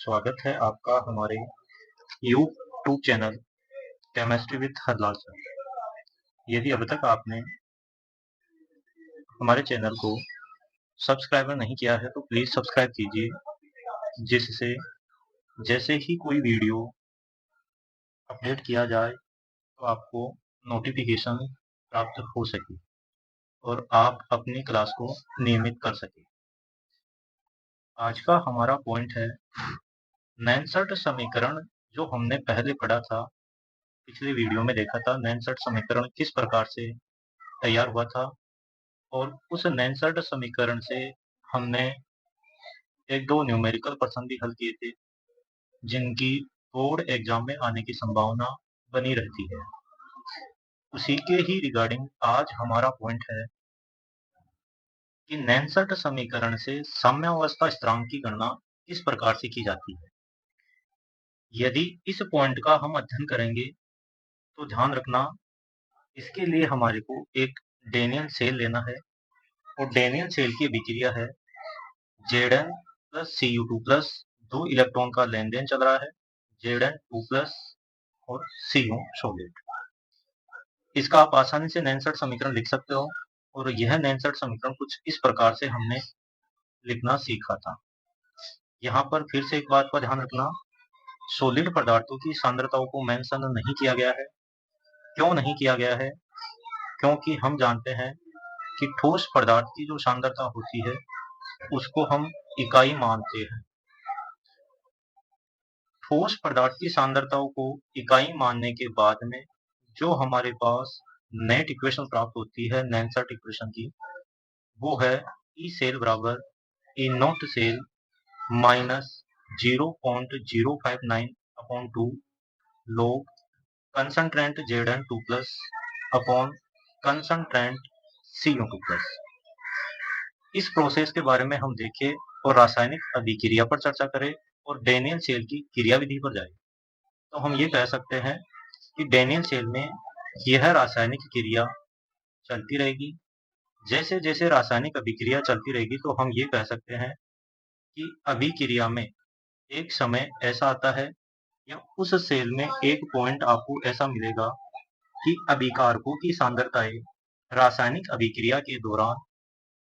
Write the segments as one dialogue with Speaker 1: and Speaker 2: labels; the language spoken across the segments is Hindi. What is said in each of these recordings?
Speaker 1: स्वागत है आपका हमारे YouTube channel chemistry with Harlal sir. यदि अभी तक आपने हमारे चैनल को सब्सक्राइब नहीं किया है तो प्लीज़ सब्सक्राइब कीजिए, जिससे जैसे ही कोई वीडियो अपडेट किया जाए तो आपको नोटिफिकेशन प्राप्त हो सके और आप अपनी क्लास को नियमित कर सकें। आज का हमारा पॉइंट है नैनसर्ट समीकरण, जो हमने पहले पढ़ा था, पिछले वीडियो में देखा था। नैनसर्ट समीकरण किस प्रकार से तैयार हुआ था और उस नैनसर्ट समीकरण से हमने एक दो न्यूमेरिकल प्रश्न भी हल किए थे, जिनकी बोर्ड एग्जाम में आने की संभावना बनी रहती है। उसी के ही रिगार्डिंग आज हमारा पॉइंट है कि नैनसर्ट समीकरण से साम्यावस्था स्थिरांक की गणना किस प्रकार से की जाती है। यदि इस पॉइंट का हम अध्ययन करेंगे तो ध्यान रखना, इसके लिए हमारे को एक डेनियल सेल लेना है और डेनियल सेल की अभिक्रिया है Zn plus Cu2 plus, 2 electron का लेन देन चल रहा है, Zn2 प्लस और Cu सॉलिड। इसका आप आसानी से नैनसर्ट समीकरण लिख सकते हो और यह नैनसर्ट समीकरण कुछ इस प्रकार से हमने लिखना सीखा था। यहाँ पर फिर से एक बात का ध्यान रखना, सॉलिड पदार्थों की सांद्रताओं को मेंशन नहीं किया गया है। क्यों नहीं किया गया है? क्योंकि हम जानते हैं कि ठोस पदार्थ की जो सांद्रता होती है उसको हम इकाई मानते हैं। ठोस पदार्थ की सांद्रताओं को इकाई मानने के बाद में जो हमारे पास नेट इक्वेशन प्राप्त होती है नैनसर्ट इक्वेशन की, वो है ई सेल बराबर E naught cell minus 0.059 upon 2 log concentrate Zn2 plus upon concentrate Cu2 plus. इस प्रोसेस के बारे में हम देखें और रासायनिक अभिक्रिया पर चर्चा करें और डेनियल सेल की क्रिया विधि पर जाए तो हम ये कह सकते हैं कि डेनियल सेल में यह रासायनिक क्रिया चलती रहेगी। जैसे जैसे रासायनिक अभिक्रिया चलती रहेगी तो हम ये कह सकते हैं कि अभिक्रिया में एक समय ऐसा आता है या उस सेल में एक पॉइंट आपको ऐसा मिलेगा कि अभिकारकों की सांद्रताएं रासायनिक अभिक्रिया के दौरान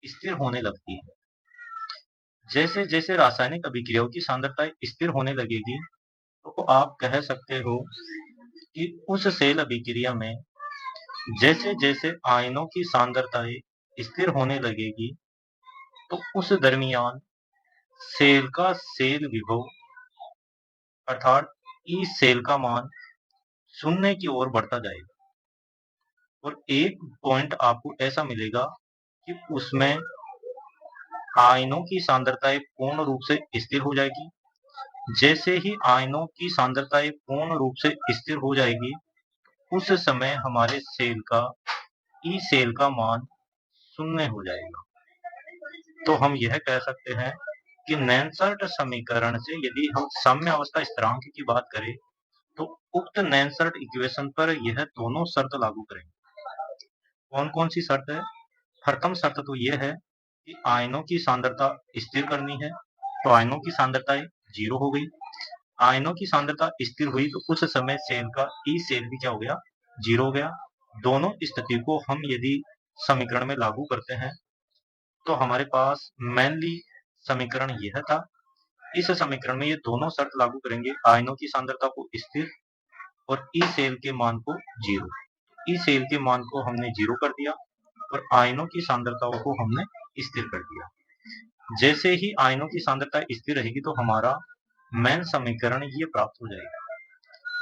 Speaker 1: स्थिर होने लगती है। जैसे जैसे रासायनिक अभिक्रियाओं की सांद्रताएं स्थिर होने लगेगी तो आप कह सकते हो कि उस सेल अभिक्रिया में जैसे जैसे आयनों की सांद्रताएं स्थिर होने लगेगी तो उस दरमियान सेल का सेल विभव अर्थात ई सेल का मान शून्य की ओर बढ़ता जाएगा और एक पॉइंट आपको ऐसा मिलेगा कि उसमें आयनों की सांद्रताएं पूर्ण रूप से स्थिर हो जाएगी। जैसे ही आयनों की सांद्रताएं पूर्ण रूप से स्थिर हो जाएगी उस समय हमारे सेल का ई सेल का मान शून्य हो जाएगा। तो हम यह कह सकते हैं कि नैनसर्ट समीकरण से यदि हम साम्यावस्था स्थिरांक की बात करें तो उक्त नैनसर्ट इक्वेशन पर यह दोनों शर्त लागू करेंगे। कौन कौन सी शर्त है? प्रथम शर्त तो यह है कि आयनों की सांद्रता स्थिर करनी है, तो आयनों की सांद्रताएं 0 हो गई। आयनों की सांद्रता स्थिर हुई तो उस समय सेल का ई सेल भी क्या हो गया? 0 हो गया। दोनों स्थिति को हम यदि समीकरण में लागू करते हैं तो हमारे पास मेनली समीकरण यह था। इस समीकरण में ये दोनों शर्त लागू करेंगे, आयनों की सांद्रता को स्थिर और ई सेल के मान को 0। ई सेल के मान को हमने 0 कर दिया और आयनों की सांद्रताओं को हमने स्थिर कर दिया। जैसे ही आयनों की सांद्रता स्थिर रहेगी तो हमारा मेन समीकरण ये प्राप्त हो जाएगा।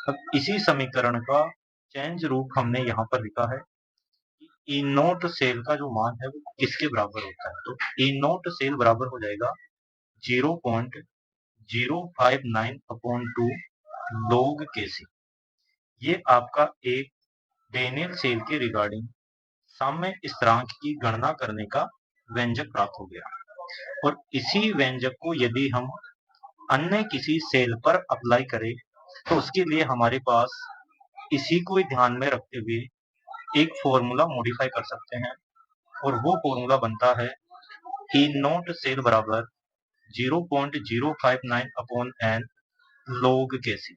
Speaker 1: अब इसी समीकरण का चेंज रूप हमने यहाँ पर लिखा है कि ई नॉट सेल का जो मान है वो किसके बराबर होता है, तो ई नॉट सेल बराबर हो जाएगा 0.059 अपॉन 2 log Kc। ये आपका एक डेनियल सेल के रिगार्डिंग साम्य स्थिरांक की गणना करने का व्यंजक प्राप्त हो गया और इसी व्यंजक को यदि हम अन्य किसी सेल पर अप्लाई करें तो उसके लिए हमारे पास इसी को ध्यान में रखते हुए एक फॉर्मूला मॉडिफाई कर सकते हैं और वो फॉर्मूला बनता है ई नॉट सेल बराबर 0.059 अपॉन n log Kc।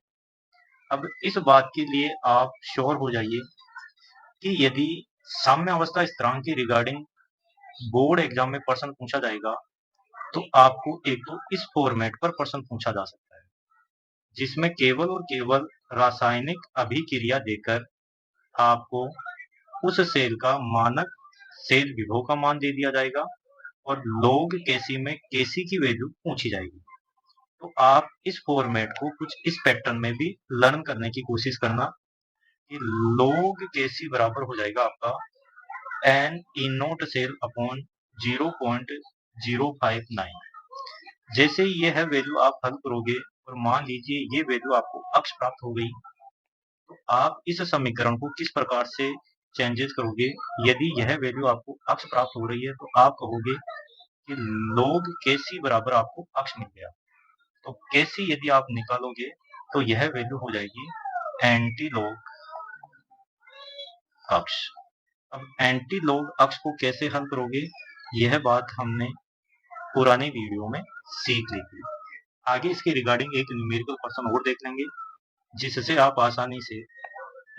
Speaker 1: अब इस बात के लिए आप श्योर हो जाइए कि यदि साम्य अवस्था स्थिरांक की रिगार्डिंग बोर्ड एग्जाम में प्रश्न पूछा जाएगा तो आपको एक तो इस फॉर्मेट पर प्रश्न पूछा जा सकता है, जिसमें केवल और केवल रासायनिक अभिक्रिया देकर आपको उस सेल का मानक सेल विभव का मान दे दिया जाएगा और log Kc में Kc की वैल्यू पूछी जाएगी। तो आप इस फॉर्मेट को कुछ इस पैटर्न में भी लर्न करने की कोशिश करना कि log Kc बराबर हो जाएगा आपका n E naught cell upon 0.059। जैसे ही यह वैल्यू आप हल करोगे और मान लीजिए ये वैल्यू आपको अक्ष प्राप्त हो गई, तो आप इस समीकरण को किस प्रकार से चेंजेस करोगे। यदि यह वैल्यू आपको अक्ष प्राप्त हो रही है तो आप कहोगे कि log Kc बराबर आपको अक्ष मिल गया। तो Kc यदि आप निकालोगे तो यह वैल्यू हो जाएगी एंटी लॉग अक्ष। अब एंटी लॉग अक्ष को कैसे हल करोगे, यह बात हमने पुराने वीडियो में सीख ली थी। आगे इसके रिगार्डिंग एक न्यूमेरिकल प्रश्न और देख लेंगे, जिससे आप आसानी से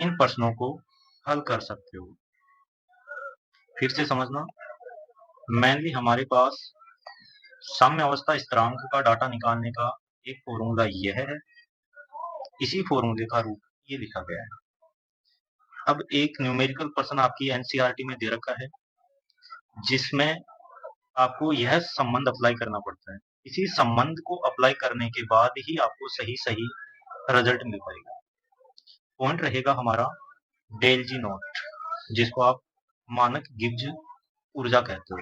Speaker 1: इन प्रश्नों को हल कर सकते हो। फिर से समझना, मेनली हमारे पास साम्य अवस्था स्थिरांक का डाटा निकालने का एक फॉर्मूला यह है, इसी फॉर्मूले का रूप ये लिखा गया है। अब एक न्यूमेरिकल प्रश्न आपकी एनसीईआरटी में दे रखा है, जिसमें आपको यह संबंध अप्लाई करना पड़ता है। इसी संबंध को अप्लाई करने के बाद ही आपको सही रिजल्ट मिल पाएगा। पॉइंट रहेगा हमारा डेल जी नॉट, जिसको आप मानक गिब्स ऊर्जा कहते हो,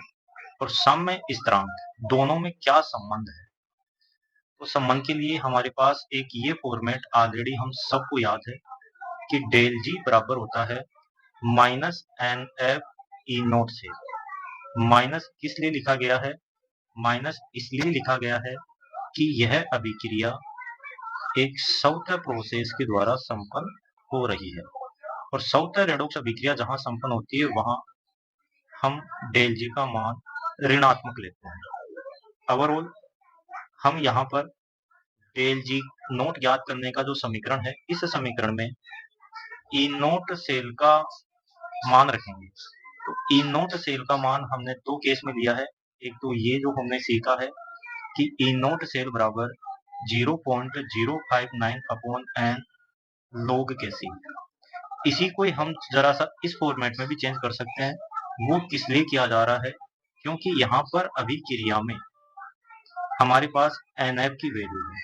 Speaker 1: और साम्य स्थिरांक दोनों में क्या संबंध है। तो संबंध के लिए हमारे पास एक ये फॉर्मेट ऑलरेडी हम सबको याद है कि डेल जी बराबर होता है minus N F E naught से। माइनस किस लिए लिखा गया है, माइनस इसलिए लिखा गया है कि यह अभिक्रिया एक सौत्य प्रोसेस के द्वारा संपन्न हो रही है, और सौत्य रेडॉक्स अभिक्रिया जहां संपन्न होती है वहां हम डेल जी का मान ऋणात्मक लेते हैं। ओवरऑल हम यहाँ पर डेल जी नोट ज्ञात करने का जो समीकरण है, इस समीकरण में ई नोट सेल का मान रखेंगे। तो ई नोट सेल का मान हमने दो केस में लिया है। एक तो ये जो हमने सीखा है कि ई नोट सेल बराबर 0.059 अपॉन एन log Kc। इसी को हम जरा सा इस फॉर्मेट में भी चेंज कर सकते हैं। वो किस लिए किया जा रहा है, क्योंकि यहाँ पर अभिक्रिया में हमारे पास NF की वैल्यू है।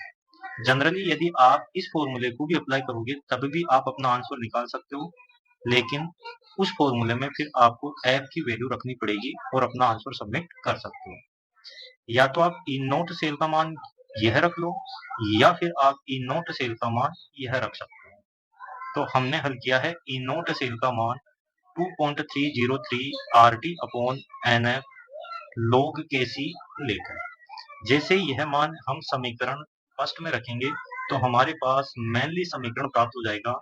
Speaker 1: जनरली यदि आप इस फॉर्मूले को भी अप्लाई करोगे तब भी आप अपना आंसर निकाल सकते हो, लेकिन उस फॉर्मूले में फिर आपको F की वैल्यू रखनी पड़ेगी और अपना आंसर सबमिट कर सकते हो। या तो आप ई नोट सेल का मान यह रख लो, या फिर आप ई नोट सेल का मान यह रख सकते हो। तो हमने हल किया है ई नोट सेल का मान 2.303 RT upon NF log Kc लेकर। जैसे यह मान हम समीकरण फर्स्ट में रखेंगे तो हमारे पास मेनली समीकरण प्राप्त हो जाएगा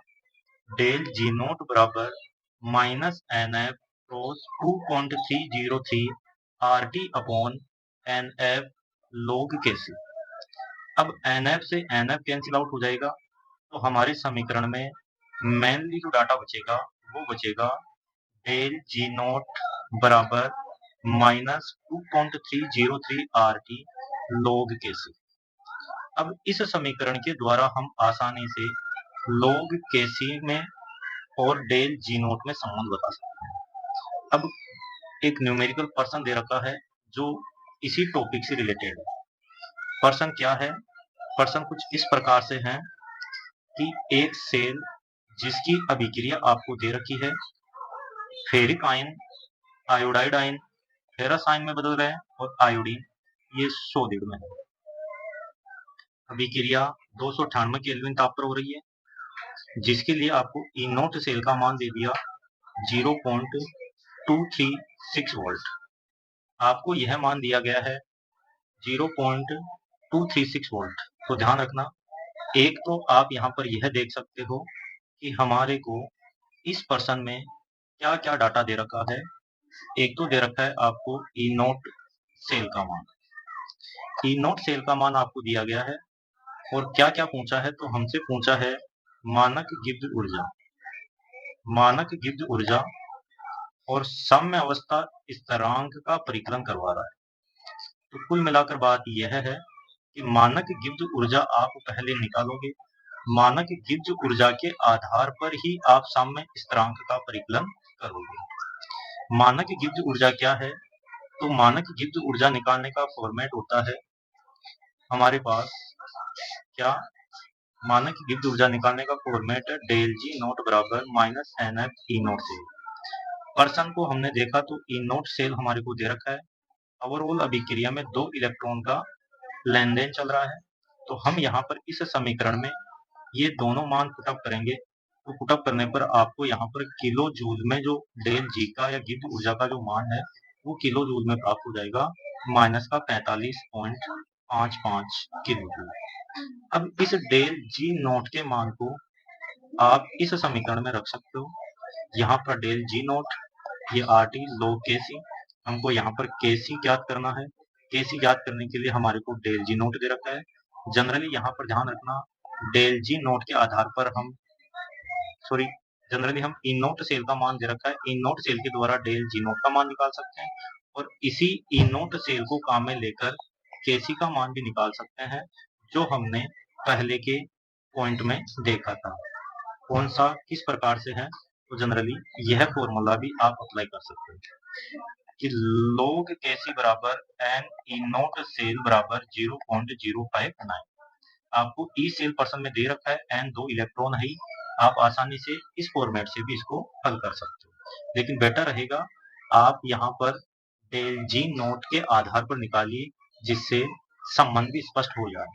Speaker 1: डेल जी नोट बराबर minus NF cross 2.303 RT upon NF log Kc। अब NF से NF कैंसिल आउट हो जाएगा, तो हमारे समीकरण में मेनली जो डाटा बचेगा वो बचेगा डेल जी नोट बराबर माइनस 2.303 RT log Kc। अब इस समीकरण के द्वारा हम आसानी से log Kc में और डेल जी नोट में संबंध बता सकते हैं। अब एक न्यूमेरिकल प्रश्न दे रखा है जो इसी टॉपिक से रिलेटेड है। प्रश्न क्या है, प्रश्न कुछ इस प्रकार से है कि एक सेल जिसकी अभिक्रिया आपको दे रखी है, ferric ion iodide ion ferrous ion में बदल रहे हैं और आयोडीन ये सोडियम में है। अभिक्रिया 298 केल्विन ताप पर हो रही है, जिसके लिए आपको ई नोट सेल का मान दे दिया 0.236 वोल्ट। आपको यह मान दिया गया है 0.236 वोल्ट। तो ध्यान रखना, एक तो आप यहाँ पर यह देख सकते हो कि हमारे को इस प्रश्न में क्या क्या डाटा दे रखा है। एक तो दे रखा है आपको ई नोट सेल का मान। ई नोट सेल का मान आपको दिया गया है और क्या क्या पूछा है, तो हमसे पूछा है मानक गिब्स ऊर्जा, मानक गिब्स ऊर्जा और साम्य अवस्था स्थिरांक का परिकलन करवा रहा है। तो कुल मिलाकर बात यह है कि मानक गिब्स ऊर्जा आप पहले निकालोगे, मानक गिब्स ऊर्जा के आधार पर ही आप साम्य स्थिरांक का परिकलन करोगे। मानक गिब्स ऊर्जा क्या है, तो मानक गिब्स ऊर्जा निकालने का फॉर्मेट होता है हमारे पास क्या, मानक गिब्स ऊर्जा निकालने का फॉर्मेट है डेल जी नॉट बराबर minus N F E naught cell. Person को हमने देखा तो ई नॉट सेल हमारे को दे रखा है। ओवरऑल अभिक्रिया में 2 इलेक्ट्रॉन का लेन देन चल रहा है। तो हम यहाँ पर इस समीकरण में ये दोनों मान पुटअप करेंगे। तो पुटअप करने पर आपको यहाँ पर किलो जूल में जो डेल जी का या गिब्स ऊर्जा का जो मान है वो किलो जूल में प्राप्त हो जाएगा, माइनस का 45.55 किलो जूल। अब इस डेल जी नॉट के मान को आप इस समीकरण में रख सकते हो। यहाँ पर डेल जी नॉट ये आर टी log के सी, हमको यहाँ पर के सी ज्ञात करना है। के सी ज्ञात करने के लिए हमारे को डेल जी नॉट दे रखा है। जनरली यहाँ पर ध्यान रखना डेल जी नॉट के आधार पर हम जनरली हम ई नॉट सेल का मान दे रखा है, ई नॉट सेल के द्वारा डेल जी नॉट का मान निकाल सकते हैं और इसी ई नॉट सेल को काम में लेकर के सी का मान भी निकाल सकते हैं, जो हमने पहले के पॉइंट में देखा था। कौन सा किस प्रकार से है, तो जनरली यह फॉर्मूला भी आप अप्लाई कर सकते हैं कि log Kc बराबर एन ई नॉट सेल बराबर 0.059। आपको ई सेल पर्सन में दे रखा है, एन 2 इलेक्ट्रॉन है, आप आसानी से इस फॉर्मेट से भी इसको हल कर सकते हो। लेकिन बेटर रहेगा आप यहाँ पर डेल जी नोट के आधार पर निकालिए, जिससे संबंध भी स्पष्ट हो जाए।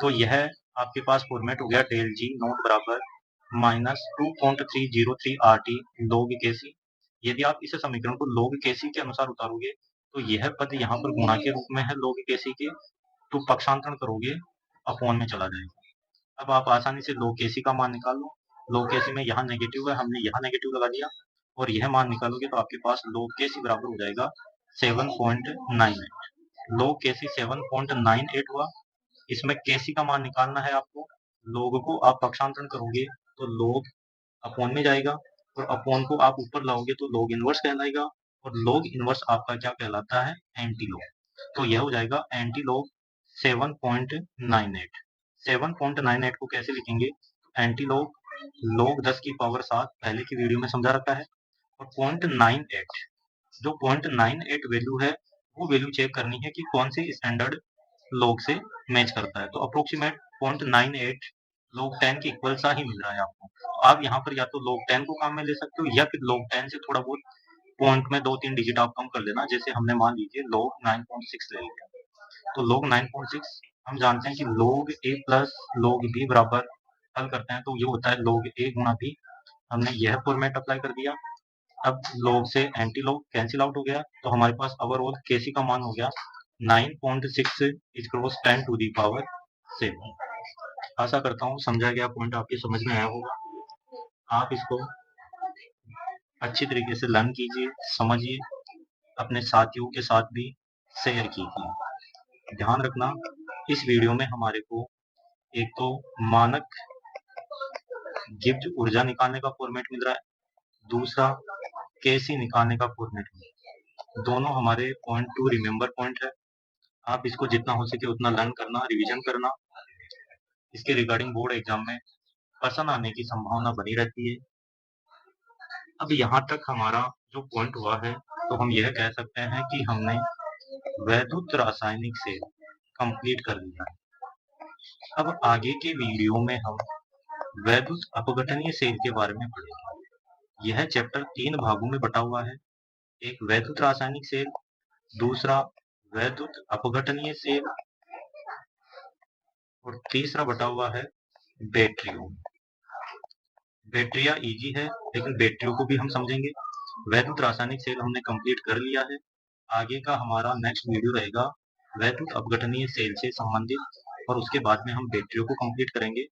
Speaker 1: तो यह आपके पास फॉर्मेट हो गया डेल जी नोट बराबर minus 2.303 R T log Kc। यदि आप इस समीकरण को log Kc के अनुसार उतारोगे तो यह पद यहाँ पर गुणा के रूप में है log Kc के, तो पक्षांतरण करोगे अपॉन में चला जाएगा। अब आप आसानी से log Kc का मान निकाल लो। log Kc में यहाँ नेगेटिव है, हमने यहाँ नेगेटिव लगा दिया और यह मान निकालोगे तो आपके पास log Kc बराबर हो जाएगा 7.98। log Kc 7.98 हुआ। इसमें Kc का मान निकालना है आपको। log को आप पक्षांतरण करोगे तो log अपॉन में जाएगा और अपॉन को आप ऊपर लाओगे तो log इनवर्स कहलाएगा और log इनवर्स आपका क्या कहलाता है, एंटी लॉग। तो यह हो जाएगा एंटी लॉग 7.98। 7.98 को कैसे लिखेंगे, एंटी लॉग log 10 की पावर 7 पहले की वीडियो में समझा रखा है और 0.98 जो 0.98 वैल्यू है वो वैल्यू चेक करनी है कि कौन सी स्टैंडर्ड log से मैच करता है। तो अप्रोक्सीमेट 0.98 log 10 के इक्वल सा ही मिल रहा है आपको। तो आप यहाँ पर या तो log 10 को काम में ले सकते हो या फिर log 10 से थोड़ा बहुत पॉइंट में 2-3 डिजिट आप कम कर लेना। जैसे हमने मान लीजिए log 9.6 ले लिया, तो log 9.6 हम जानते हैं कि log a plus log b बराबर हल करते हैं तो ये होता है log a गुणा b। हमने यह फॉर्मेट अप्लाई कर दिया। अब log से एंटी log कैंसिल आउट हो गया तो हमारे पास ओवरऑल Kc का मान हो गया 9.6 is cross 10 to the power 7। आशा करता हूँ समझा गया पॉइंट आपकी समझ में आया होगा। आप इसको अच्छी तरीके से लर्न कीजिए, समझिए, अपने साथियों के साथ भी शेयर कीजिए। ध्यान रखना इस वीडियो में हमारे को एक तो मानक गिब्स ऊर्जा निकालने का फॉर्मेट मिल रहा है, दूसरा Kc निकालने का फॉर्मेट मिल रहा है। दोनों हमारे पॉइंट टू रिमेम्बर पॉइंट है। आप इसको जितना हो सके उतना लर्न करना, रिवीजन करना। इसके रिगार्डिंग बोर्ड एग्जाम में पर्सन आने की संभावना बनी रहती है। अब यहाँ तक हमारा जो पॉइंट हुआ है तो हम यह कह सकते हैं कि हमने वैद्युत रासायनिक सेल कंप्लीट कर लिया है। अब आगे के वीडियो में हम वैद्युत अपघटनीय सेल के बारे में पढ़ेंगे। यह चैप्टर 3 भागों में बटा हुआ है, एक वैद्युत रासायनिक सेल, दूसरा वैद्युत अपघटनीय सेल और तीसरा बटा हुआ है बैटरियों। बैटरिया इजी है लेकिन बैटरियों को भी हम समझेंगे। वैद्युत रासायनिक सेल हमने कंप्लीट कर लिया है। आगे का हमारा नेक्स्ट वीडियो रहेगा वैद्युत अपघटनीय सेल से संबंधित और उसके बाद में हम बैटरियों को कंप्लीट करेंगे।